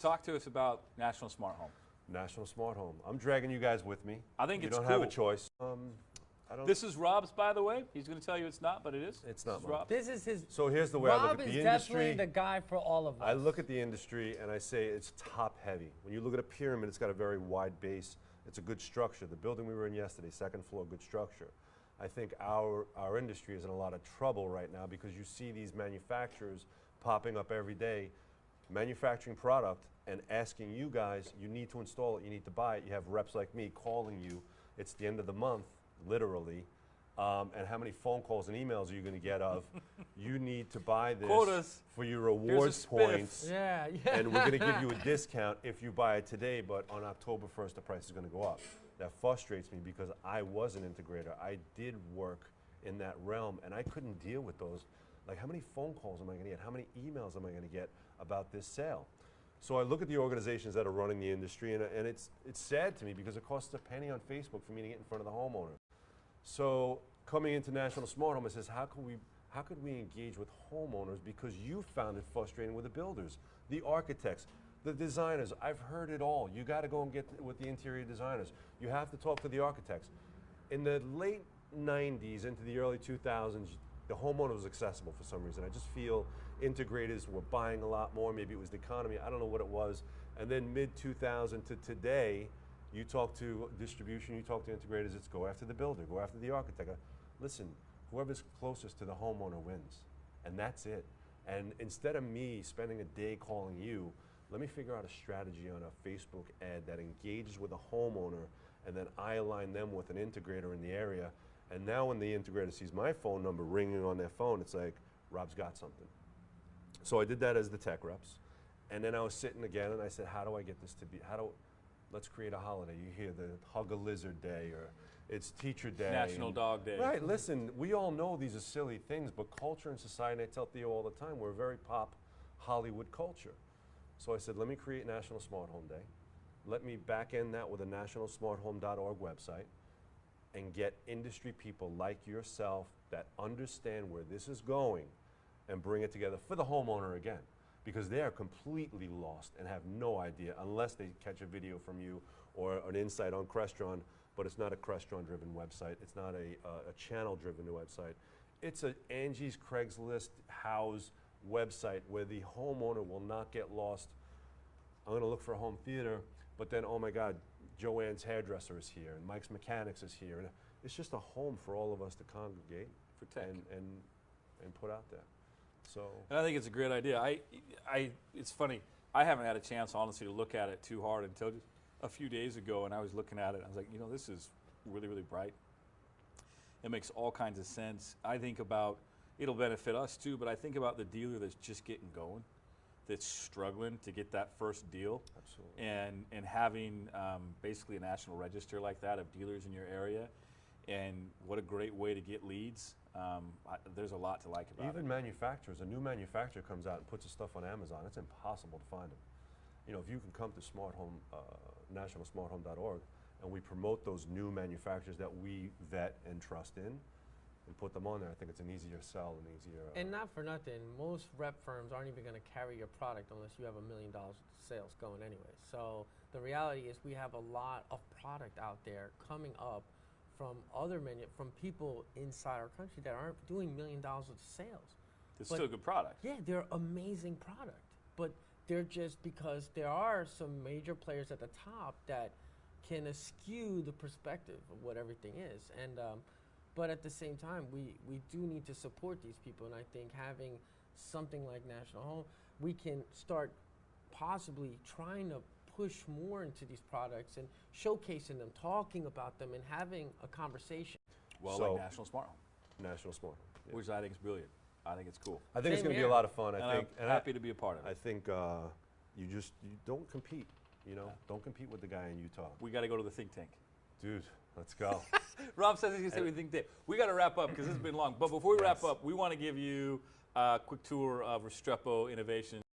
Talk to us about National Smart Home. National Smart Home. I'm dragging you guys with me. I think it's cool. You cool. don't have a choice. This is Rob's, by the way. He's going to tell you it's not, but it is. It's not Rob. This is his. So here's the way I look at the industry. Rob is definitely the guy for all of us. I look at the industry and I say it's top heavy. When you look at a pyramid, it's got a very wide base. It's a good structure. The building we were in yesterday, second floor, good structure. I think our industry is in a lot of trouble right now because you see these manufacturers popping up every day, manufacturing product and asking you guys, you need to install it, you need to buy it. You have reps like me calling you. It's the end of the month, literally. And how many phone calls and emails are you going to get of, you need to buy this Quotas. for your rewards points, yeah. and we're going to give you a discount if you buy it today, but on October 1st, the price is going to go up. That frustrates me because I was an integrator. I did work in that realm, and I couldn't deal with those. Like, how many phone calls am I going to get? How many emails am I going to get about this sale? So I look at the organizations that are running the industry, and it's sad to me because it costs a penny on Facebook for me to get in front of the homeowner. So coming into National Smart Home, it says, how could we engage with homeowners because you found it frustrating with the builders, the architects, the designers. I've heard it all. You got to go and get with the interior designers. You have to talk to the architects. In the late 90s into the early 2000s, the homeowner was accessible for some reason. I just feel integrators were buying a lot more. Maybe it was the economy. I don't know what it was. And then mid-2000 to today, you talk to distribution, you talk to integrators, it's go after the builder, go after the architect. Listen, whoever's closest to the homeowner wins, and that's it. And instead of me spending a day calling you, let me figure out a strategy on a Facebook ad that engages with a homeowner, and then I align them with an integrator in the area. And now when the integrator sees my phone number ringing on their phone, it's like, Rob's got something. So I did that as the tech reps. And then I was sitting again and I said, how do I get this to be, let's create a holiday. You hear the Hug a Lizard Day, or it's Teacher Day. National Dog Day. Right, listen, we all know these are silly things, but culture and society, I tell Theo all the time, we're a very pop Hollywood culture. So I said, let me create National Smart Home Day. Let me back end that with a nationalsmarthome.org website and get industry people like yourself that understand where this is going and bring it together for the homeowner again. Because they are completely lost and have no idea unless they catch a video from you or an insight on Crestron, but it's not a Crestron-driven website. It's not a channel-driven website. It's a Angie's Craigslist house website where the homeowner will not get lost. I'm going to look for a home theater, but then, oh my God, Joanne's hairdresser is here, and Mike's Mechanics is here. And it's just a home for all of us to congregate for tech and put out there. So. And I think it's a great idea. It's funny. I haven't had a chance, honestly, to look at it too hard until just a few days ago, and I was looking at it. I was like, you know, this is really, really bright. It makes all kinds of sense. I think about it'll benefit us too, but I think about the dealer that's just getting going, that's struggling to get that first deal. Absolutely. And having basically a national register like that of dealers in your area, and what a great way to get leads. There's a lot to like about it. Even manufacturers, a new manufacturer comes out and puts his stuff on Amazon, it's impossible to find them. You know, if you can come to Smart Home, nationalsmarthome.org, and we promote those new manufacturers that we vet and trust in, and put them on there, I think it's an easier sell and easier. And not for nothing, most rep firms aren't even going to carry your product unless you have $1 million sales going anyway. So the reality is we have a lot of product out there coming up from from people inside our country that aren't doing $1 million of sales. It's still a good product. Yeah, they're amazing product, but they're just because there are some major players at the top that can eschew the perspective of what everything is. And but at the same time, we do need to support these people, and I think having something like National Home, we can start possibly trying to push more into these products and showcasing them, talking about them, and having a conversation. Well, so, like National Smart Home. National Smart Home. Yeah. Which I think is brilliant. I think it's cool. I think it's going to be a lot of fun. I'm happy to be a part of it. I think you don't compete. You know, don't compete with the guy in Utah. We got to go to the think tank. Dude, let's go. Rob says he's going to say we think tank. We got to wrap up because this has been long. But before we wrap up, we want to give you a quick tour of Restrepo Innovation.